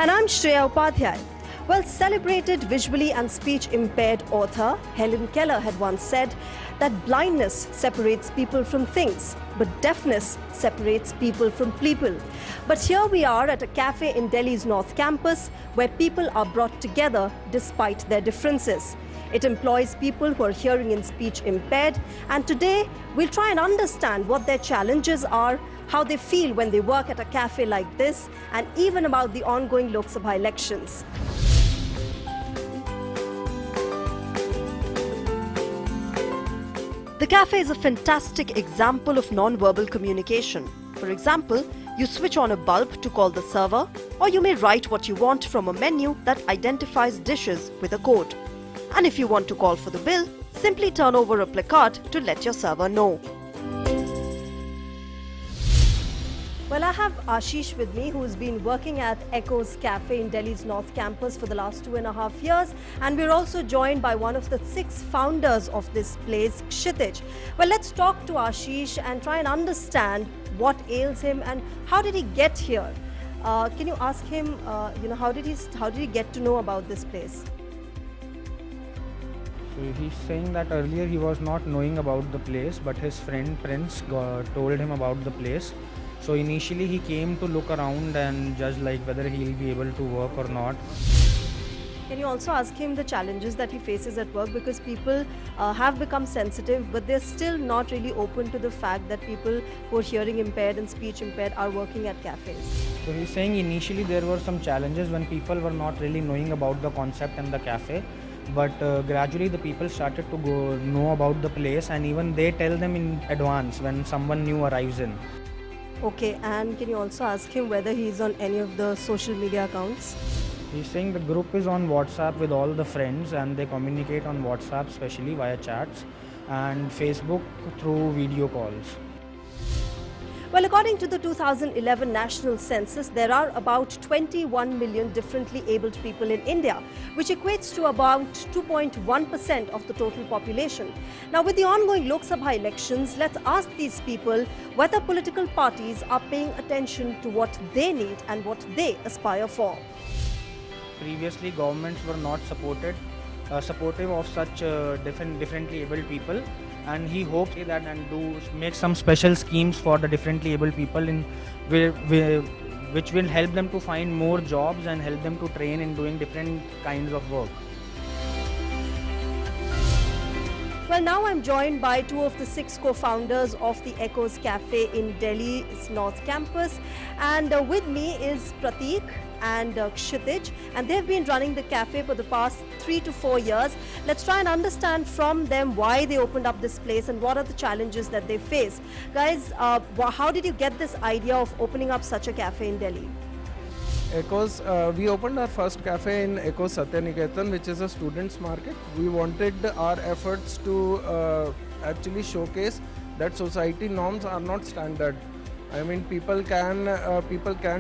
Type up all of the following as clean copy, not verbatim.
And I'm Shreya Upadhyay. Well, celebrated visually and speech impaired author Helen Keller had once said that blindness separates people from things, but deafness separates people from people. But here we are at a cafe in Delhi's North Campus where people are brought together despite their differences. It employs people who are hearing and speech impaired, and today we'll try and understand what their challenges are, how they feel when they work at a cafe like this, and even about the ongoing Lok Sabha elections. The cafe is a fantastic example of non-verbal communication. For example, you switch on a bulb to call the server, or you may write what you want from a menu that identifies dishes with a code. And if you want to call for the bill, simply turn over a placard to let your server know. Well, I have Ashish with me, who's been working at Echoes Cafe in Delhi's North Campus for the last 2.5 years. And we're also joined by one of the 6 founders of this place, Kshitij. Well, let's talk to Ashish and try and understand what ails him and how did he get here. Can you ask him, how did he get to know about this place? So he's saying that earlier he was not knowing about the place, but his friend Prince told him about the place. So initially he came to look around and judge like whether he'll be able to work or not. Can you also ask him the challenges that he faces at work, because people have become sensitive, but they're still not really open to the fact that people who are hearing impaired and speech impaired are working at cafes. So he's saying initially there were some challenges when people were not really knowing about the concept and the cafe. But gradually the people started to know about the place, and even they tell them in advance when someone new arrives in. Okay, and can you also ask him whether he's on any of the social media accounts? He's saying the group is on WhatsApp with all the friends, and they communicate on WhatsApp, especially via chats, and Facebook through video calls. Well, according to the 2011 National Census, there are about 21 million differently abled people in India, which equates to about 2.1% of the total population. Now, with the ongoing Lok Sabha elections, let's ask these people whether political parties are paying attention to what they need and what they aspire for. Previously, governments were not supportive of such differently abled people. And he hopes that and make some special schemes for the differently abled people which will help them to find more jobs and help them to train in doing different kinds of work. Well, now I'm joined by 2 of the 6 co-founders of the Echoes Cafe in Delhi's North Campus, and with me is Prateek and Kshitij, and they've been running the cafe for the past 3 to 4 years. Let's try and understand from them why they opened up this place and what are the challenges that they face. Guys, how did you get this idea of opening up such a cafe in Delhi? Echoes, we opened our first cafe in Echoes Satyaniketan, which is a students' market. We wanted our efforts to actually showcase that society norms are not standard. I mean, people can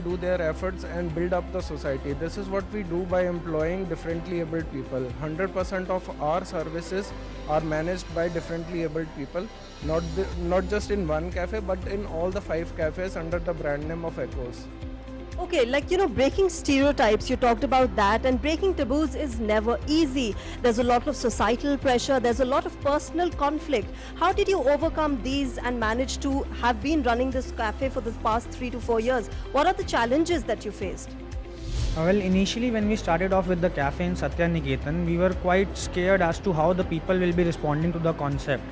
do their efforts and build up the society. This is what we do by employing differently abled people. 100% of our services are managed by differently abled people, not just in one cafe, but in all the 5 cafes under the brand name of Echoes. Okay, breaking stereotypes, you talked about that, and breaking taboos is never easy. There's a lot of societal pressure, there's a lot of personal conflict. How did you overcome these and manage to have been running this cafe for the past 3 to 4 years? What are the challenges that you faced? Well, initially when we started off with the cafe in Satyaniketan, we were quite scared as to how the people will be responding to the concept.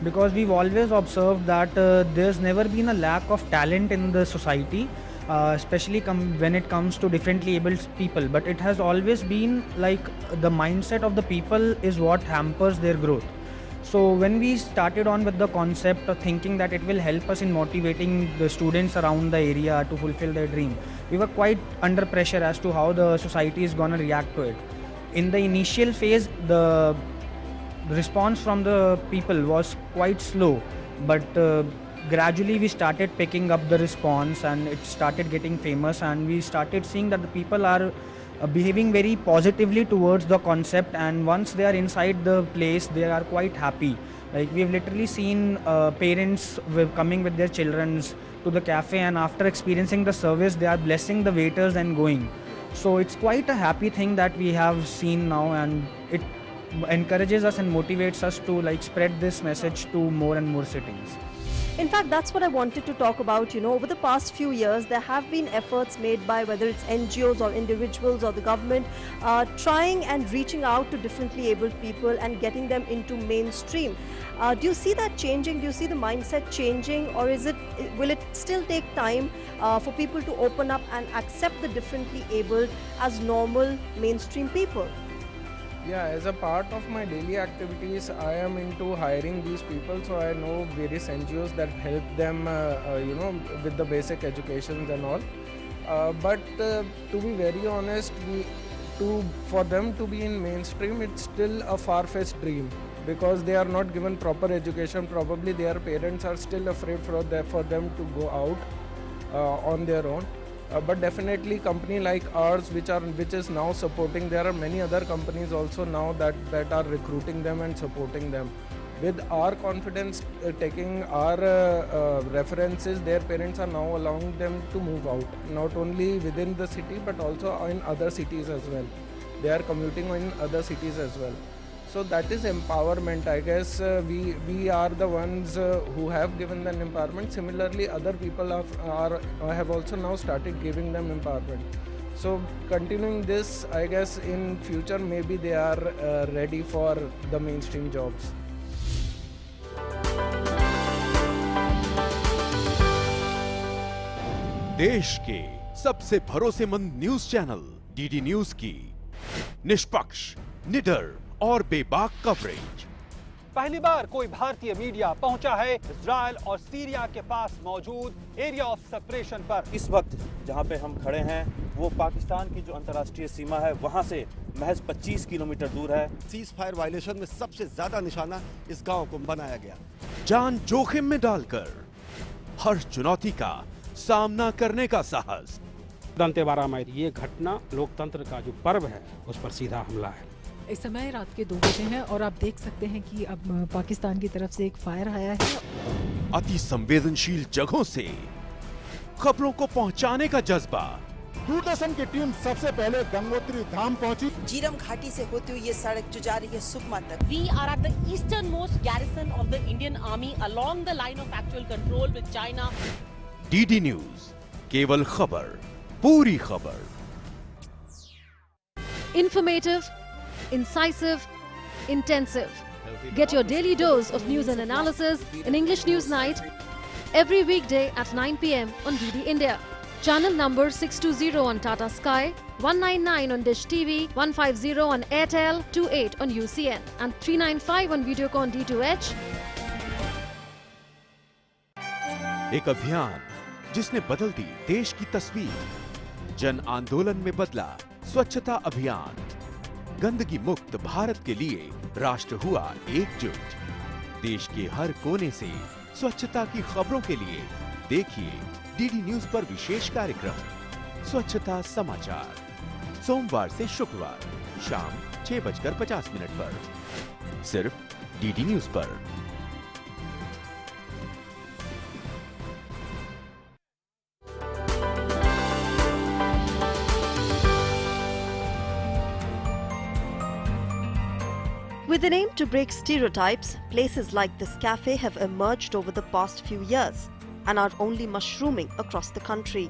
Because we've always observed that there's never been a lack of talent in the society, especially when it comes to differently abled people, but it has always been like the mindset of the people is what hampers their growth. So when we started on with the concept of thinking that it will help us in motivating the students around the area to fulfill their dream, we were quite under pressure as to how the society is gonna react to it. In the initial phase, the response from the people was quite slow, but gradually we started picking up the response and it started getting famous, and we started seeing that the people are behaving very positively towards the concept, and once they are inside the place they are quite happy. Like we have literally seen parents coming with their children to the cafe, and after experiencing the service they are blessing the waiters and going. So it's quite a happy thing that we have seen now, and it encourages us and motivates us to like spread this message to more and more cities. In fact, that's what I wanted to talk about. You know, over the past few years, there have been efforts made by whether it's NGOs or individuals or the government trying and reaching out to differently abled people and getting them into mainstream. Do you see that changing? Do you see the mindset changing, or will it still take time for people to open up and accept the differently abled as normal mainstream people? Yeah, as a part of my daily activities, I am into hiring these people, so I know various NGOs that help them, with the basic educations and all. But to be very honest, for them to be in mainstream, it's still a far-fetched dream because they are not given proper education. Probably their parents are still afraid for them to go out on their own. But definitely company like ours which is now supporting, there are many other companies also now that are recruiting them and supporting them. With our confidence taking our references, their parents are now allowing them to move out, not only within the city but also in other cities as well. They are commuting in other cities as well. So that is empowerment. I guess we are the ones who have given them empowerment. Similarly, other people have also now started giving them empowerment. So continuing this, I guess in future maybe they are ready for the mainstream jobs. देश के सबसे भरोसेमंद news channel DD news की निष्पक्ष, निडर और बेबाक coverage. पहली बार कोई भारतीय मीडिया पहुंचा है इजराइल और सीरिया के पास मौजूद एरिया ऑफ सेपरेशन पर। इस वक्त जहां पे हम खड़े हैं वो पाकिस्तान की जो अंतर्राष्ट्रीय सीमा है वहां से महज 25 किलोमीटर दूर है। सीज फायर वायलेशन में सबसे ज्यादा निशाना इस गांव को बनाया गया। जान जोखिम में डालकर हर चुनौती का सामना करने का साहस। दंतेवाड़ा में ये घटना लोकतंत्र का जो पर्व है उस पर सीधा हमला है। इस समय रात के 2 बजे हैं और आप देख सकते हैं कि अब पाकिस्तान की तरफ से एक फायर आया है। अति संवेदनशील जगहों से खबरों को पहुंचाने का जज्बा। दूरदर्शन की टीम सबसे पहले गंगोत्री धाम पहुंची। जीरम घाटी से होती हुई ये सड़क जो जा रही है सुकमा तक। We are at the easternmost garrison of the Indian Army along the line of actual control with China. DD news, केवल खबर, पूरी खबर। Informative, incisive, intensive. Get your daily dose of news and analysis in English News Night every weekday at 9 p.m. on DD India. Channel number 620 on Tata Sky, 199 on Dish TV, 150 on Airtel, 28 on UCN and 395 on Videocon D2H. एक अभियान जिसने बदल दी देश की तस्वीर। जन आंदोलन में बदला स्वच्छता अभियान। गंदगी मुक्त भारत के लिए राष्ट्र हुआ एकजुट। देश के हर कोने से स्वच्छता की खबरों के लिए देखिए डीडी न्यूज पर विशेष कार्यक्रम स्वच्छता समाचार, सोमवार से शुक्रवार शाम 6:50 पर, सिर्फ डीडी न्यूज पर। With an aim to break stereotypes, places like this cafe have emerged over the past few years and are only mushrooming across the country.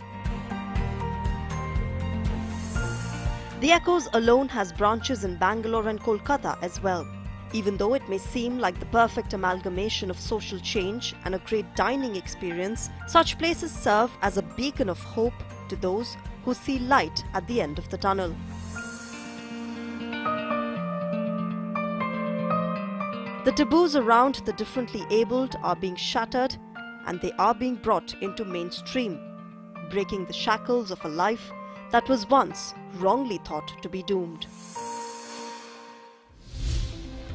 The Echoes alone has branches in Bangalore and Kolkata as well. Even though it may seem like the perfect amalgamation of social change and a great dining experience, such places serve as a beacon of hope to those who see light at the end of the tunnel. The taboos around the differently abled are being shattered and they are being brought into mainstream, breaking the shackles of a life that was once wrongly thought to be doomed.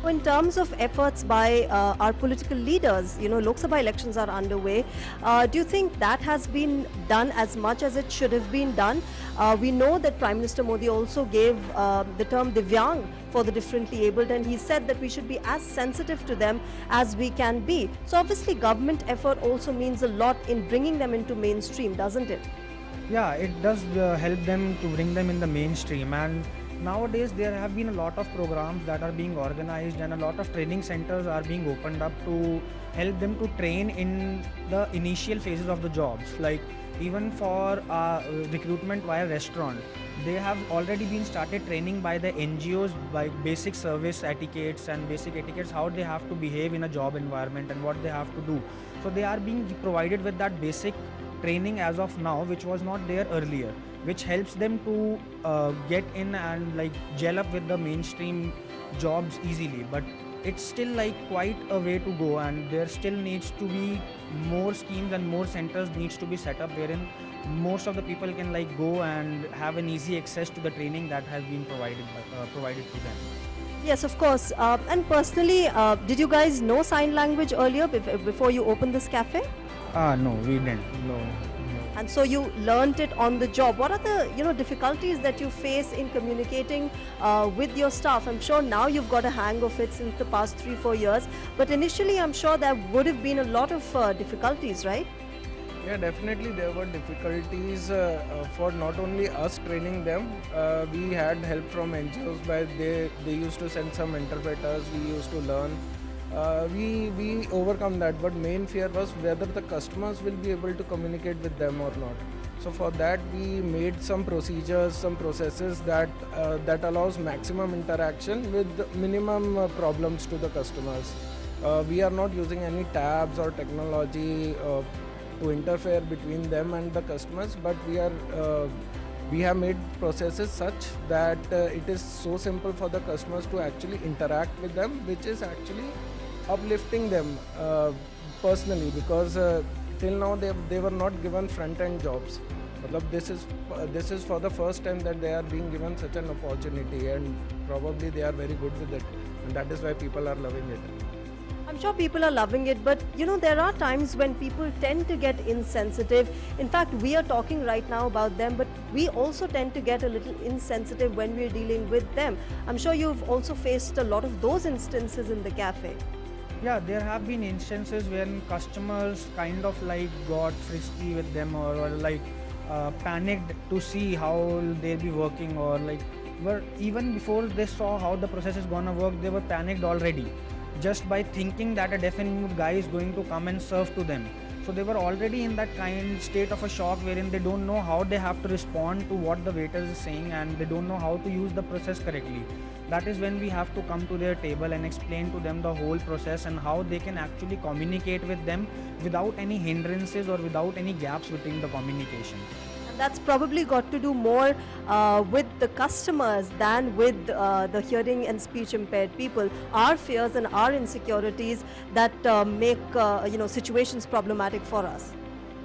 In terms of efforts by our political leaders, Lok Sabha elections are underway. Do you think that has been done as much as it should have been done? We know that Prime Minister Modi also gave the term Divyang for the differently abled, and he said that we should be as sensitive to them as we can be. So obviously government effort also means a lot in bringing them into mainstream, doesn't it? Yeah, it does help them to bring them in the mainstream, and nowadays there have been a lot of programs that are being organized and a lot of training centers are being opened up to help them to train in the initial phases of the jobs. Like even for recruitment via restaurant, they have already been started training by the NGOs by basic service etiquettes and basic etiquettes, how they have to behave in a job environment and what they have to do. So they are being provided with that basic training as of now, which was not there earlier, which helps them to get in and like gel up with the mainstream jobs easily. But it's still like quite a way to go, and there still needs to be more schemes and more centers needs to be set up wherein most of the people can like go and have an easy access to the training that has been provided to them. Yes, of course. And personally, did you guys know sign language earlier before you opened this cafe? No, we didn't. No. And so you learned it on the job. What are the difficulties that you face in communicating with your staff? I'm sure now you've got a hang of it since the past 3-4 years, but initially I'm sure there would have been a lot of difficulties, right? Yeah, definitely there were difficulties for not only us training them. We had help from NGOs, but they used to send some interpreters. We used to learn. We overcome that, but main fear was whether the customers will be able to communicate with them or not. So for that we made some procedures, some processes that allows maximum interaction with minimum problems to the customers. We are not using any tabs or technology to interfere between them and the customers, but we have made processes such that it is so simple for the customers to actually interact with them, which is actually uplifting them personally, because till now they were not given front-end jobs. This is for the first time that they are being given such an opportunity, and probably they are very good with it, and that is why people are loving it. I'm sure people are loving it, but there are times when people tend to get insensitive. In fact, we are talking right now about them, but we also tend to get a little insensitive when we're dealing with them. I'm sure you've also faced a lot of those instances in the cafe. Yeah, there have been instances when customers kind of like got frisky with them or like panicked to see how they'll be working, or like even before they saw how the process is gonna work, they were panicked already, just by thinking that a deaf and mute guy is going to come and serve to them. So they were already in that state of a shock wherein they don't know how they have to respond to what the waiter is saying, and they don't know how to use the process correctly. That is when we have to come to their table and explain to them the whole process and how they can actually communicate with them without any hindrances or without any gaps between the communication. That's probably got to do more with the customers than with the hearing and speech impaired people. Our fears and our insecurities that make situations problematic for us.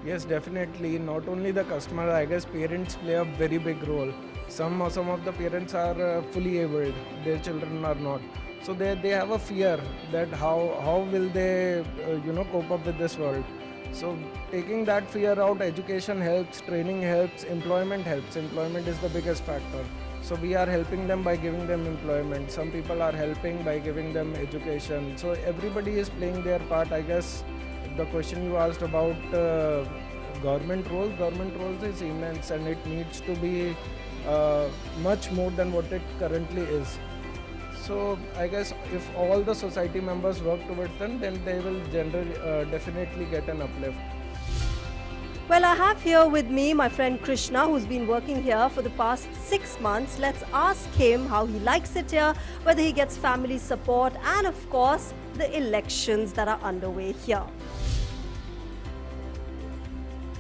Yes, definitely. Not only the customer, I guess parents play a very big role. Some of the parents are fully abled, their children are not. So they have a fear that how will they cope up with this world. So taking that fear out, education helps, training helps, employment helps. Employment is the biggest factor. So we are helping them by giving them employment. Some people are helping by giving them education. So everybody is playing their part. I guess the question you asked about government roles is immense, and it needs to be much more than what it currently is. So I guess if all the society members work towards them, then they will definitely get an uplift. Well, I have here with me my friend Krishna, who's been working here for the past 6 months. Let's ask him how he likes it here, whether he gets family support, and of course, the elections that are underway here.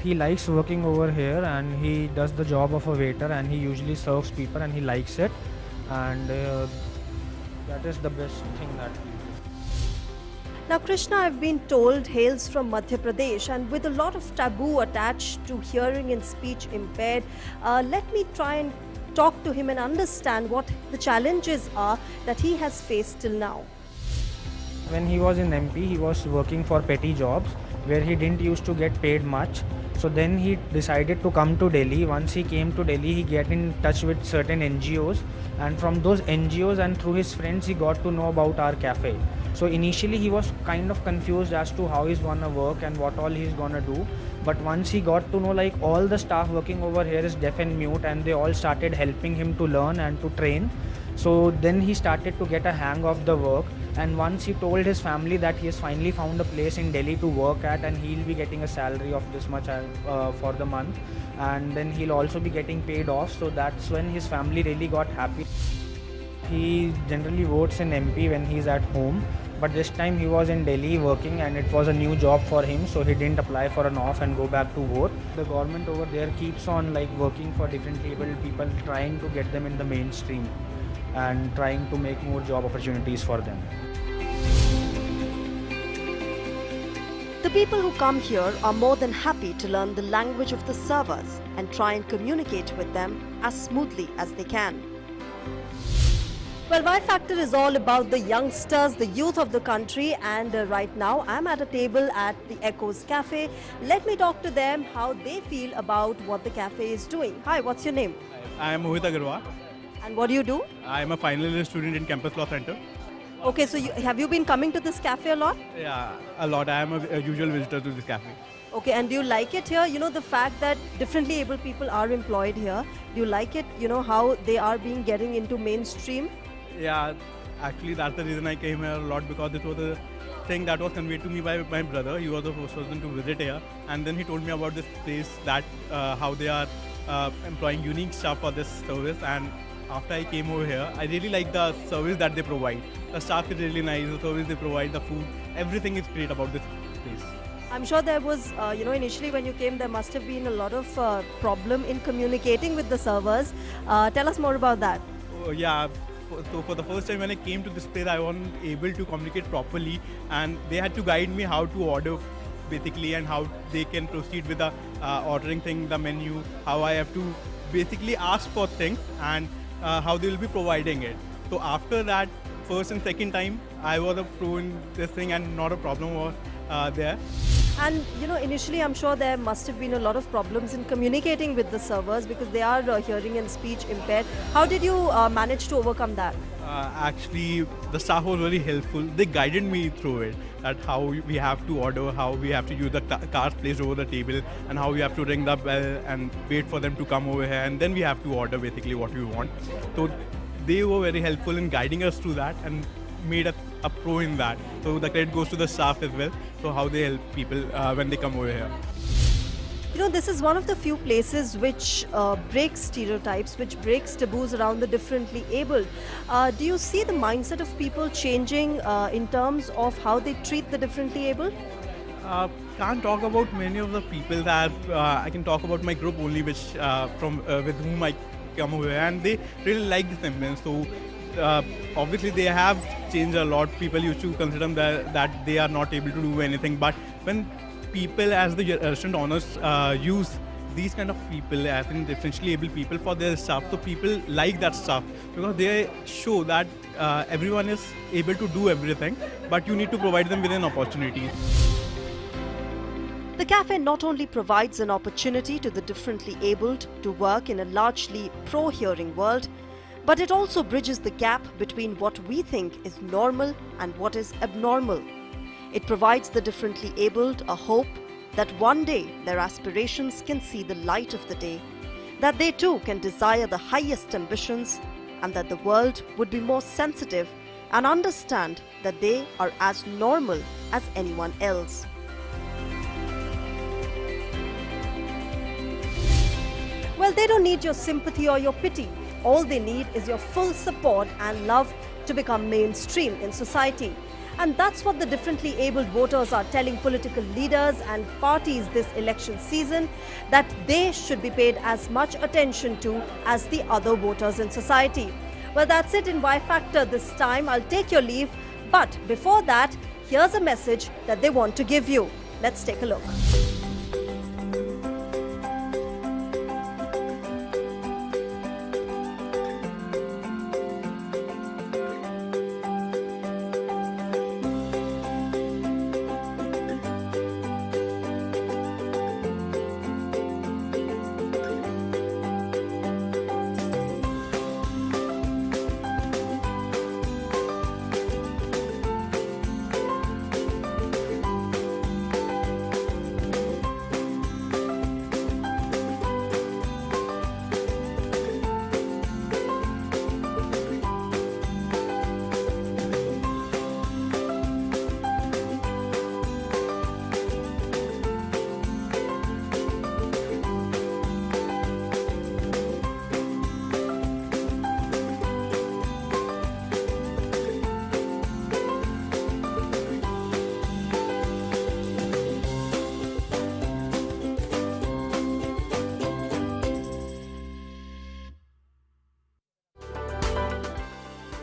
He likes working over here, and he does the job of a waiter, and he usually serves people, and he likes it, and that is the best thing that we do. Now, Krishna, I've been told, hails from Madhya Pradesh, and with a lot of taboo attached to hearing and speech impaired, let me try and talk to him and understand what the challenges are that he has faced till now. When he was in MP, he was working for petty jobs where he didn't used to get paid much. So then he decided to come to Delhi. Once he came to Delhi, he get in touch with certain NGOs, and from those NGOs and through his friends, he got to know about our cafe. So initially he was kind of confused as to how he's gonna work and what all he's gonna do. But once he got to know like all the staff working over here is deaf and mute, and they all started helping him to learn and to train. So then he started to get a hang of the work, and once he told his family that he has finally found a place in Delhi to work at, and he'll be getting a salary of this much for the month, and then he'll also be getting paid off. So that's when his family really got happy. He generally votes in MP when he's at home, but this time he was in Delhi working and it was a new job for him, so he didn't apply for an off and go back to vote. The government over there keeps on like working for differently abled people, trying to get them in the mainstream and trying to make more job opportunities for them. The people who come here are more than happy to learn the language of the servers and try and communicate with them as smoothly as they can. Well, Y Factor is all about the youngsters, the youth of the country, and right now I'm at a table at the Echoes Cafe. Let me talk to them how they feel about what the cafe is doing. Hi, what's your name? I am Mohit Agarwal. And what do you do? I am a final year student in Campus Law Center. Okay, so have you been coming to this cafe a lot? Yeah, a lot. I am a usual visitor to this cafe. Okay, and do you like it here? You know, the fact that differently abled people are employed here, do you like it? You know, how they are getting into mainstream? Yeah, actually that's the reason I came here a lot, because this was a thing that was conveyed to me by my brother. He was the first person to visit here, and then he told me about this place, that how they are employing unique staff for this service. And after I came over here, I really like the service that they provide. The staff is really nice, the service they provide, the food, everything is great about this place. I'm sure there was, initially when you came, there must have been a lot of problem in communicating with the servers. Tell us more about that. Yeah. So for the first time when I came to this place, I wasn't able to communicate properly, and they had to guide me how to order basically, and how they can proceed with the ordering thing, the menu, how I have to basically ask for things, and how they will be providing it. So after that, first and second time, I was a pro in this thing, and not a problem was there. And initially I'm sure there must have been a lot of problems in communicating with the servers because they are hearing and speech impaired. How did you manage to overcome that? Actually, the staff was very helpful. They guided me through it, that how we have to order, how we have to use the cards placed over the table, and how we have to ring the bell and wait for them to come over here, and then we have to order basically what we want. So they were very helpful in guiding us through that and made us a pro in that. So the credit goes to the staff as well, so how they help people when they come over here. This is one of the few places which breaks stereotypes, which breaks taboos around the differently abled. Do you see the mindset of people changing in terms of how they treat the differently abled? Can't talk about many of the people that I can talk about my group only, which with whom I come over here, and they really like the semblance. So obviously they have changed a lot. People used to consider them that they are not able to do anything, but when people as the restaurant owners use these kind of people, as in differentially able people, for their stuff, so people like that stuff because they show that everyone is able to do everything, but you need to provide them with an opportunity. The cafe not only provides an opportunity to the differently abled to work in a largely pro-hearing world, but it also bridges the gap between what we think is normal and what is abnormal. It provides the differently abled a hope that one day their aspirations can see the light of the day, that they too can desire the highest ambitions, and that the world would be more sensitive and understand that they are as normal as anyone else. Well, they don't need your sympathy or your pity. All they need is your full support and love to become mainstream in society. And that's what the differently abled voters are telling political leaders and parties this election season, that they should be paid as much attention to as the other voters in society. Well, that's it in Y Factor this time. I'll take your leave. But before that, here's a message that they want to give you. Let's take a look.